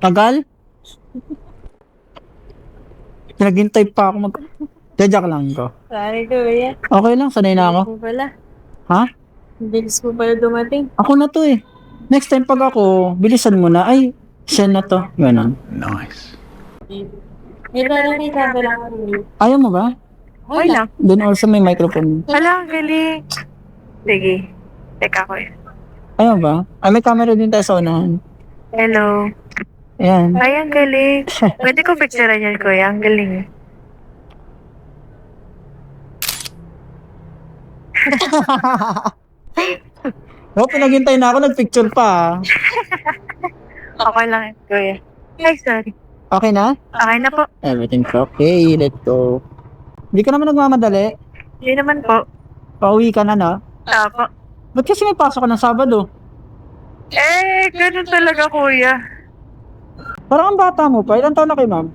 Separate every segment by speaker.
Speaker 1: Tagal? Naghintay pa ako Jajak lang ko.
Speaker 2: Sorry, kuya.
Speaker 1: Okay lang, sanay na ako.
Speaker 2: Bilis mo pala.
Speaker 1: Ha?
Speaker 2: Bilis mo pala dumating.
Speaker 1: Ako na to eh. Next time pag ako, bilisan mo na. Ay, siya na to. Ganon.
Speaker 2: May lalaki ka ba lang kami?
Speaker 1: Ayaw mo ba?
Speaker 2: Okay lang.
Speaker 1: Then also may microphone.
Speaker 2: Wala, ang galing. Sige. Teka ko yun.
Speaker 1: Ayaw ba? Ay, may camera din tayo sa unahan.
Speaker 2: Hello.
Speaker 1: Ayan.
Speaker 2: Ay, ang galing. Pwede ko picturean yan, kuya. Ang galing.
Speaker 1: Oh, pinaghintay na ako, nagpicture pa.
Speaker 2: Okay lang yan, kuya. Ay, sorry.
Speaker 1: Okay na?
Speaker 2: Okay na po.
Speaker 1: Everything's okay, let's go. Hindi ka naman nagmamadali.
Speaker 2: Hindi naman po.
Speaker 1: Pauwi ka na na.
Speaker 2: Opo.
Speaker 1: Ba't kasi may pasok ka ng Sabado?
Speaker 2: Ganun talaga, kuya.
Speaker 1: Parang ang bata mo pa. Ilan taon na kay ma'am?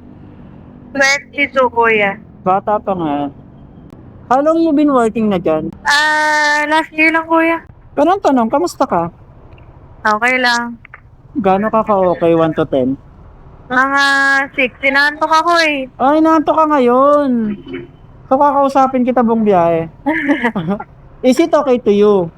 Speaker 2: 22, kuya.
Speaker 1: Bata pa nga. How long you been working na dyan?
Speaker 2: Last year lang, kuya.
Speaker 1: Pero ang tanong, kamusta ka?
Speaker 2: Okay lang.
Speaker 1: Gano'n ka ka-okay, 1 to 10?
Speaker 2: Mga 6. Sinantok ako eh.
Speaker 1: Ay, nanto ka ngayon. So, kakausapin kita buong biyahe. Is it okay to you?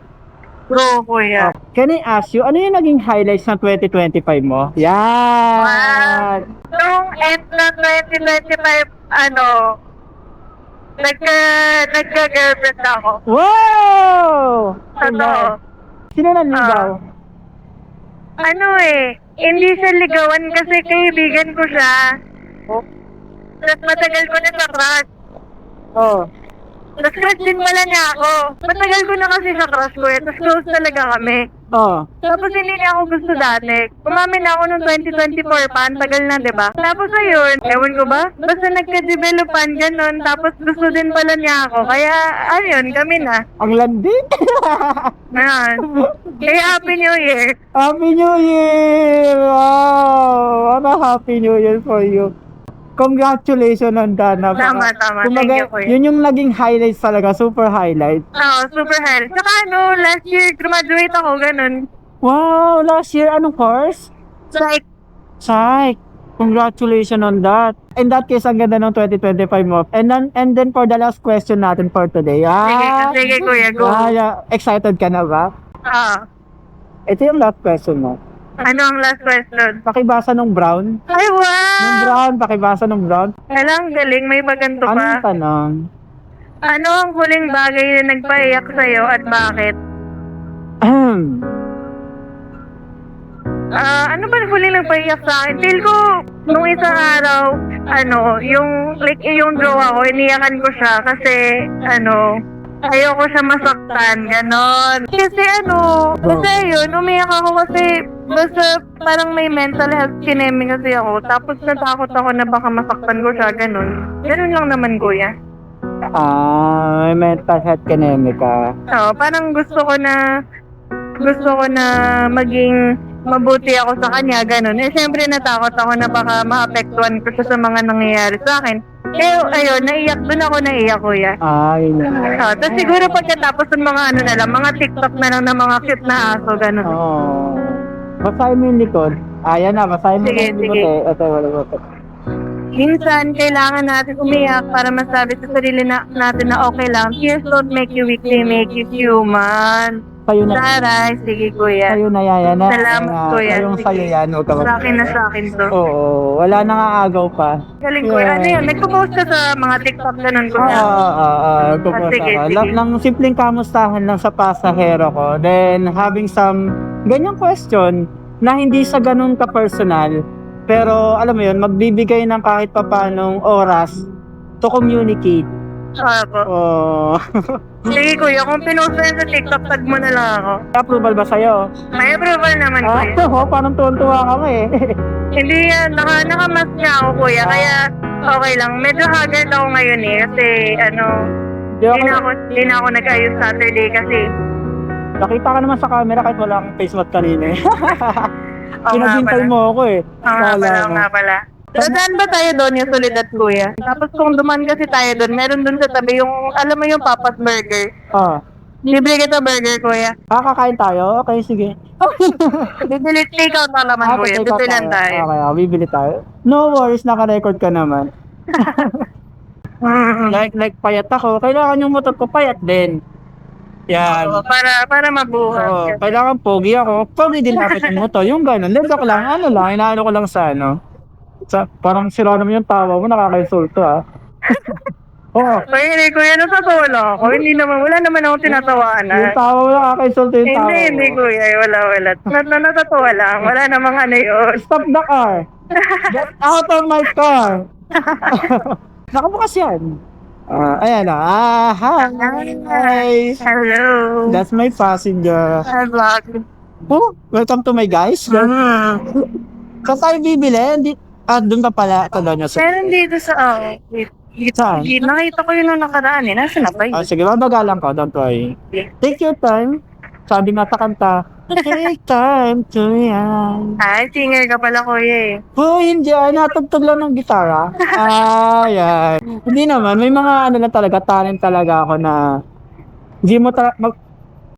Speaker 2: Bro, kuya.
Speaker 1: Can I ask you, ano yung naging highlights ng 2025 mo? Yan!
Speaker 2: Nung end ng 2025, nagka-girlfriend ako.
Speaker 1: Wow!
Speaker 2: Totoo.
Speaker 1: Sino nanligaw?
Speaker 2: Hindi siya ligawan kasi kaibigan ko siya. Tapos matagal ko na sa crush.
Speaker 1: Oh.
Speaker 2: Tapos crush din pala niya ako. Matagal ko na kasi sa crush ko eh. Tapos close talaga kami.
Speaker 1: Oh.
Speaker 2: Tapos hindi niya ako gusto dati. Umamin na ako noong 2024 pa. Ang tagal na, diba? Tapos ayun, ewan ko ba? Basta nagka-developan ganun. Tapos gusto din pala niya ako. Kaya, ayun, kami na.
Speaker 1: Ang landi.
Speaker 2: Ayan. Kaya Happy New Year.
Speaker 1: Happy New Year! Wow! What a Happy New Year for you. Congratulations on that.
Speaker 2: Tama. Thank you, kuya.
Speaker 1: Yun yung naging highlights talaga. Super highlight.
Speaker 2: Oo, super hell. Saka last year, graduate ako, ganun.
Speaker 1: Wow! Last year, anong course?
Speaker 2: Like,
Speaker 1: Psych! Congratulations on that. In that case, ang ganda ng 2025 mo. And then for the last question natin for today.
Speaker 2: sige, kuya, go.
Speaker 1: Excited ka na ba? Ito yung last question mo.
Speaker 2: Ano ang last question?
Speaker 1: Pakibasa nung brown.
Speaker 2: Ay,
Speaker 1: Nung
Speaker 2: wow!
Speaker 1: brown, pakibasa nung brown.
Speaker 2: Alang galing, may maganto
Speaker 1: Anong
Speaker 2: pa.
Speaker 1: tanong?
Speaker 2: Ano ang huling bagay na nagpaiyak sa'yo at bakit? Ano ba ang huling nagpaiyak sa akin? Feel ko, nung isang araw, yung jowa ko, iniyakan ko siya kasi, ayoko siya masaktan, ganon. Kasi yun, umiyak ako kasi, basta parang may mental health kinemi kasi ako. Tapos natakot ako na baka masaktan ko siya, ganon. Ganon lang naman, kuya.
Speaker 1: May mental health kinemi ka.
Speaker 2: Oo, parang gusto ko na maging mabuti ako sa kanya, ganun. Siyempre natakot ako na baka maapektuhan ko siya sa mga nangyayari sa akin. Ayun, doon ako naiyak, kuya.
Speaker 1: Yun na.
Speaker 2: Tapos siguro pagkatapos ng mga mga TikTok na lang ng mga cute na aso, ganun.
Speaker 1: Basahin mo yung likod. Yan na, basahin mo yung likod eh. Ito, wala.
Speaker 2: Minsan, kailangan natin umiyak para masabi sa sarili natin na okay lang. Tears don't make you weak, they make you human.
Speaker 1: Sa'yo na.
Speaker 2: Taray, sige, kuya.
Speaker 1: Sa'yo na yan.
Speaker 2: Salamat, kuya.
Speaker 1: Yung sa'yo yan. Huwag ka
Speaker 2: Sa akin to.
Speaker 1: Oo, wala nang aagaw pa.
Speaker 2: Galing, kuya. Ano yun? Nagpo-post ka sa mga TikTok ganun, kuya.
Speaker 1: Nagpo-post
Speaker 2: sige.
Speaker 1: ako. Lang simpleng kamustahan lang sa pasahero ko. Then, having some ganyang question na hindi sa ganun ka-personal. Pero, alam mo yun, magbibigay ng kahit papanong oras to communicate.
Speaker 2: Opo. Sige, kuya. Kung pinost mo yan sa TikTok, tag mo na lang ako.
Speaker 1: Approval ba sa'yo?
Speaker 2: May approval naman, kuya.
Speaker 1: Parang tuwan-tuwa ka eh.
Speaker 2: Hindi yan. Nakamask niya ako, kuya. Kaya, okay lang. Medyo haggard ako ngayon eh. Kasi, hindi na ako nag-ayos Saturday kasi.
Speaker 1: Nakita ka naman sa camera kahit wala kang face mask kanina eh.
Speaker 2: Oo nga
Speaker 1: Pinaghintay
Speaker 2: pala.
Speaker 1: mo ako eh.
Speaker 2: Oo nga pala. Saan ba tayo doon yung Soledad, kuya? Tapos kung duman kasi tayo doon, meron doon sa tabi yung, alam mo yung Papa's Burger. Libre kita burger, kuya.
Speaker 1: Kakain tayo? Okay, sige.
Speaker 2: Bibili take out na naman kuya.
Speaker 1: take out
Speaker 2: Bibilan tayo.
Speaker 1: Okay, bibili tayo. No worries, naka-record ka naman. Like payat ako, kailangan yung motor ko payat din. Yan.
Speaker 2: Oo, para mabuhat.
Speaker 1: Oo, kailangan pogi ako. Pogi din dapat yung motor. Yung gano'n. Hindi ko lang, inaano ko lang sa parang sila naman yung tawa mo, nakaka-insulto Oo.
Speaker 2: Pahiri kuya, totoo lang ako. Hindi naman, wala naman akong tinatawaan.
Speaker 1: Yung tawa mo, nakaka-insulto yung tawa mo.
Speaker 2: Hindi kuya, wala. Natatawa lang. Wala namang ano yun.
Speaker 1: Stop the car! Get out of my car! Nakabukas yan. Ayan hi!
Speaker 2: Hello.
Speaker 1: That's my passenger.
Speaker 2: Hi, vlog.
Speaker 1: Oh, welcome to my guys. Saan tayo bibili? Doon ka pala. Doon sa...
Speaker 2: Meron dito sa,
Speaker 1: Saan?
Speaker 2: nakita ko yun nung nakaraan eh. Nasaan na ba yun?
Speaker 1: Sige, mabagalan ko. Don't worry. Take your time. Sabi nga sa kanta, take time to yan.
Speaker 2: Ay, singer ka pala kuya eh.
Speaker 1: Hindi. Natugtog lang ng gitara. Yan. Hindi naman. May mga na talaga, talent talaga ako na hindi mo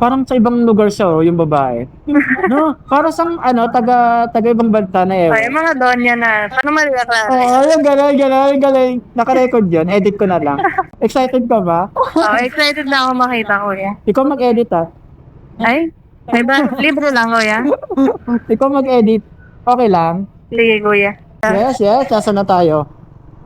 Speaker 1: parang sa ibang lugar siya, yung babae. No? Para sa taga ibang bansa na
Speaker 2: Ay, mga donya na. Paano malilakari?
Speaker 1: Yung galing. Naka-record yun. Edit ko na lang. Excited ka ba?
Speaker 2: Excited na ako makita kuya.
Speaker 1: Ikaw mag-edit
Speaker 2: Ay, may ba? Libre lang kuya.
Speaker 1: Ikaw mag-edit. Okay lang?
Speaker 2: Sige kuya.
Speaker 1: Yes. Nasa na tayo?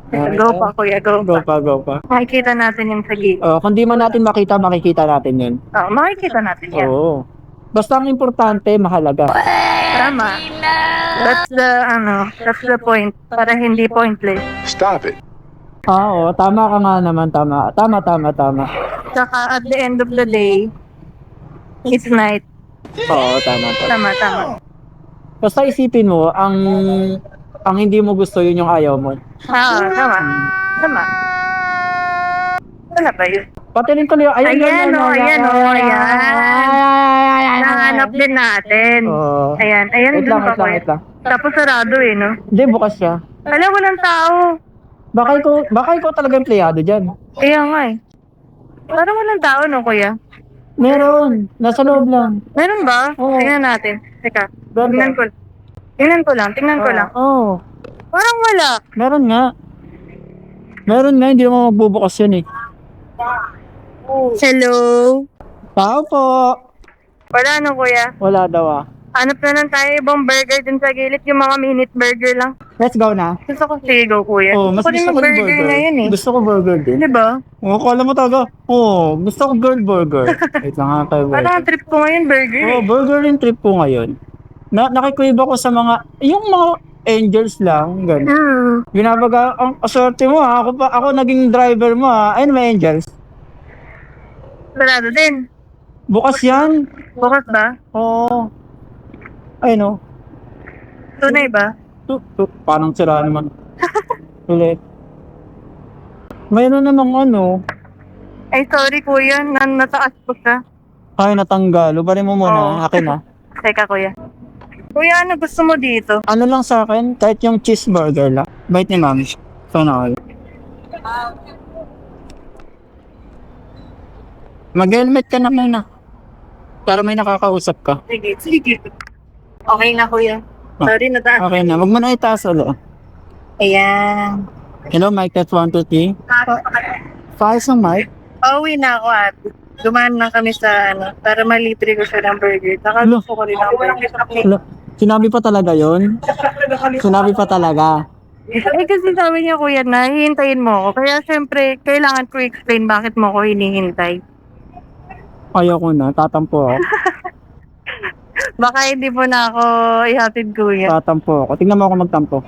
Speaker 2: Go pa kuya, go pa.
Speaker 1: Go pa.
Speaker 2: Makikita natin yung sa gilid.
Speaker 1: Kung di man natin makita natin yun.
Speaker 2: Makikita natin yan.
Speaker 1: Oo. Basta ang importante, mahalaga.
Speaker 2: Tama. That's the point. Para hindi pointless.
Speaker 3: Stop it.
Speaker 1: Oo, tama ka nga naman, tama.
Speaker 2: Saka at the end of the day, it's night.
Speaker 1: Oo, tama.
Speaker 2: Tama.
Speaker 1: Basta isipin mo, ang hindi mo gusto, yun yung ayaw mo.
Speaker 2: Tama. Wala ba yun?
Speaker 1: Pati rin tuloy,
Speaker 2: Ayan. Nahanap din natin.
Speaker 1: Oo.
Speaker 2: Ayan,
Speaker 1: Wait
Speaker 2: dun pa
Speaker 1: lang.
Speaker 2: Tapos sarado eh, no?
Speaker 1: Hindi, bukas siya.
Speaker 2: Alam, walang tao.
Speaker 1: Baka ikaw talaga empleyado dyan.
Speaker 2: Kaya nga eh. Parang walang tao, no, kuya?
Speaker 1: Meron, nasa loob lang.
Speaker 2: Meron ba?
Speaker 1: Oo.
Speaker 2: Tingnan natin. Teka,
Speaker 1: Meron ba?
Speaker 2: tingnan ko lang.
Speaker 1: Oo,
Speaker 2: Parang wala.
Speaker 1: meron nga. Hindi naman magbubukas yun eh.
Speaker 2: Hello?
Speaker 1: Tao po.
Speaker 2: Wala, no, kuya?
Speaker 1: Wala daw
Speaker 2: Hanap na lang tayo ibang burger dun sa gilid, yung mga minute burger lang.
Speaker 1: Let's go na.
Speaker 2: Gusto ko, sige, go, kuya.
Speaker 1: Mas
Speaker 2: Gusto ko din
Speaker 1: gusto
Speaker 2: yung
Speaker 1: ko yung
Speaker 2: burger na yun eh.
Speaker 1: Gusto ko burger din.
Speaker 2: Di ba?
Speaker 1: Kala mo talaga. Gusto ko girl burger. Wait lang nga tayo.
Speaker 2: Parang trip ko ngayon, burger eh.
Speaker 1: Burger yung trip ko ngayon. Nakikwib ako sa yung mga angels lang, gano'n. Binabaga, ang aswerte mo ako naging driver mo Ayun, may angels.
Speaker 2: Sarado din.
Speaker 1: Bukas yan.
Speaker 2: Bukas ba?
Speaker 1: Oo. Ayun
Speaker 2: Tunay ba?
Speaker 1: Parang sira naman. Ulit. Mayroon namang
Speaker 2: Ay, sorry kuya, nataas ko siya.
Speaker 1: Ay, natanggal. Ubarin mo muna. Akin na.
Speaker 2: Teka kuya. Kuya, ano gusto mo dito?
Speaker 1: Ano lang sa akin, kahit yung cheeseburger lang. Bite ni mami. So na all. Mag-helmet ka na muna. Para may nakakausap ka.
Speaker 2: Sige. Okay na kuya. Sorry, nataas.
Speaker 1: Okay na. Wag mo na itaas ulo.
Speaker 2: Ayan.
Speaker 1: Hello, mic test 1, 2, 3. Files ng mic.
Speaker 2: Uwi na ako at dumaan na kami sa para malibre ko siya ng burger. Saka
Speaker 1: Hello.
Speaker 2: gusto ko rin ng burger.
Speaker 1: Hello. Sinabi pa talaga yon? Sinabi pa talaga.
Speaker 2: Kasi sabi niya kuya na hihintayin mo ako. Kaya syempre, kailangan ko explain bakit mo ako hinihintay.
Speaker 1: Ayoko na. Tatampo ako.
Speaker 2: Baka hindi mo na ako ihatid kuya.
Speaker 1: Tatampo ako. Tingnan mo ako magtampo.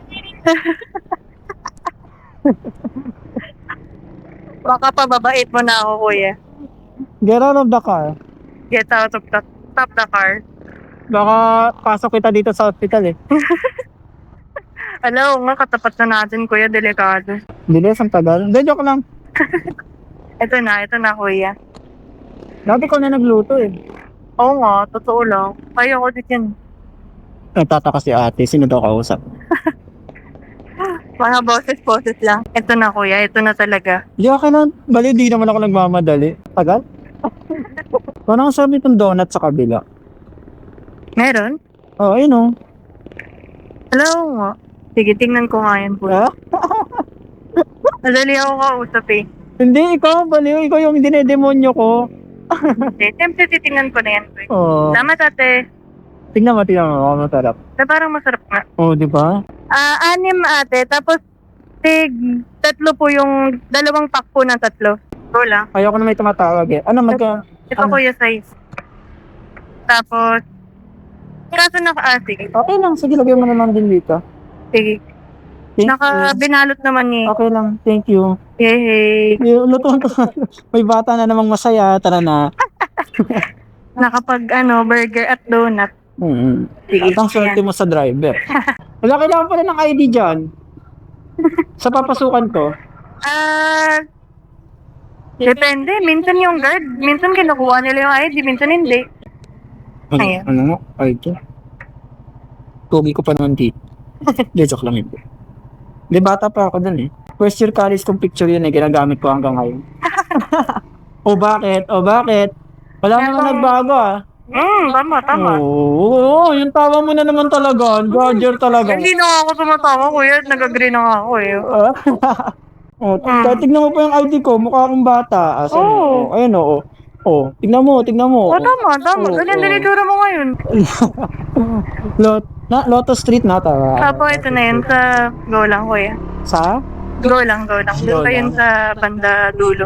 Speaker 2: Baka pababait mo na ako kuya.
Speaker 1: Get out of the car.
Speaker 2: Get out of the stop the car.
Speaker 1: Baka pasok kita dito sa hospital eh.
Speaker 2: Alam nga, katapat na natin kuya, delikado.
Speaker 1: Bilis, ang tagal. Hindi, joke lang.
Speaker 2: Ito na kuya.
Speaker 1: Dati ko na nagluto eh.
Speaker 2: Oo nga, totoo lang. Kaya ko din yan.
Speaker 1: Nagtataka si ate. Sino daw kausap?
Speaker 2: Mga boses lang. Ito na kuya, ito na talaga.
Speaker 1: Di ka na. Bali, di naman ako nagmamadali. Tagal? Parang sabi itong donut sa kabila.
Speaker 2: Meron?
Speaker 1: Oh, ayun o.
Speaker 2: Hello nga. Sige, tingnan ko nga yan po.
Speaker 1: Ah?
Speaker 2: Madali ako kausap eh.
Speaker 1: Hindi, ikaw, baliw. Ikaw yung dinedemonyo ko.
Speaker 2: Hindi, siyempre titingnan ko na yan.
Speaker 1: Oh.
Speaker 2: Salamat ate.
Speaker 1: Tingnan mo. Oh, masarap.
Speaker 2: Parang masarap nga.
Speaker 1: Oh, di ba?
Speaker 2: Anim ate, tapos tatlo po yung dalawang pack po ng tatlo. Go lang.
Speaker 1: Ayoko na may tumatawag eh. Ano,
Speaker 2: Ito
Speaker 1: ano?
Speaker 2: ko yung size. Tapos, kaso sige.
Speaker 1: Okay lang. Sige, lagyan mo naman din dito.
Speaker 2: Sige.
Speaker 1: Thank you.
Speaker 2: Binalot naman eh.
Speaker 1: Okay lang. Thank you.
Speaker 2: Yay!
Speaker 1: Luto. May bata na namang masaya. Tara na.
Speaker 2: Nakapag burger at donut.
Speaker 1: Sige. At ang swerte mo sa driver. Wala, kailangan pala ng ID dyan. Sa papasukan ko.
Speaker 2: Depende. Minsan yung guard. Minsan kinukuha nila yung ID. Minsan hindi. Ayan.
Speaker 1: Ano mo? ID? Pogi ko pa naman dito. Hindi, joke lang yun. Hindi, bata pa ako dun eh. First year college kong picture yun eh. Ginagamit ko hanggang ngayon. O bakit? Wala naman nagbago ah.
Speaker 2: Tama.
Speaker 1: Oo, yung tawa mo na naman talaga. Roger talaga.
Speaker 2: Hindi na ako tumatawa, kuya. Nag-agree na nga ako eh.
Speaker 1: Tignan mo pa yung ID ko. Mukha akong bata.
Speaker 2: Oo.
Speaker 1: Ayun o. Tignan mo.
Speaker 2: Tama.
Speaker 1: Oo.
Speaker 2: Ganyan din itsura mo ngayon.
Speaker 1: Lotus Street na tawa.
Speaker 2: Tapos ito na yun sa go lang, kuya.
Speaker 1: Sa?
Speaker 2: Go lang. Doon pa yun sa banda dulo.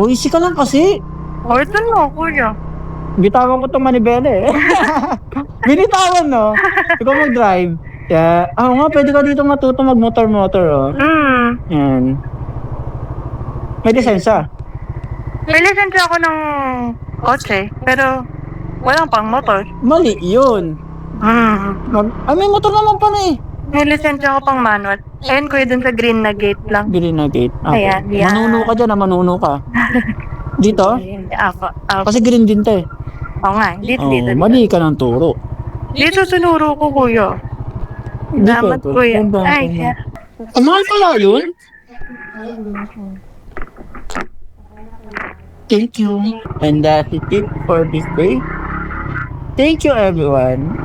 Speaker 1: Easy ka lang kasi.
Speaker 2: Ito na, kuya.
Speaker 1: Bitawan ko itong manibela eh. Binitawan no? Ikaw mag-drive. Yeah. Nga, pwede ka dito matuto mag-motor oh. Yan. May lisensya.
Speaker 2: May lisensya ako ng kotse, pero walang pang motor.
Speaker 1: Mali yun. May motor naman pa na eh.
Speaker 2: May lisensya ako pang manual. Ayun, kuya, dun sa green na gate lang.
Speaker 1: Green na gate. Okay.
Speaker 2: Ayan, yan.
Speaker 1: Manuno ka dyan, manuno ka. Dito?
Speaker 2: Ako.
Speaker 1: Kasi green din to eh.
Speaker 2: Oo nga, dito.
Speaker 1: Mali ka ng turo.
Speaker 2: Dito sunuro ko, kuya. Salamat,
Speaker 1: Dito,
Speaker 2: kuya.
Speaker 1: ganda,
Speaker 2: Ay,
Speaker 1: ganda. Mahal pala yun? Thank you. And that's it for this day. Thank you everyone.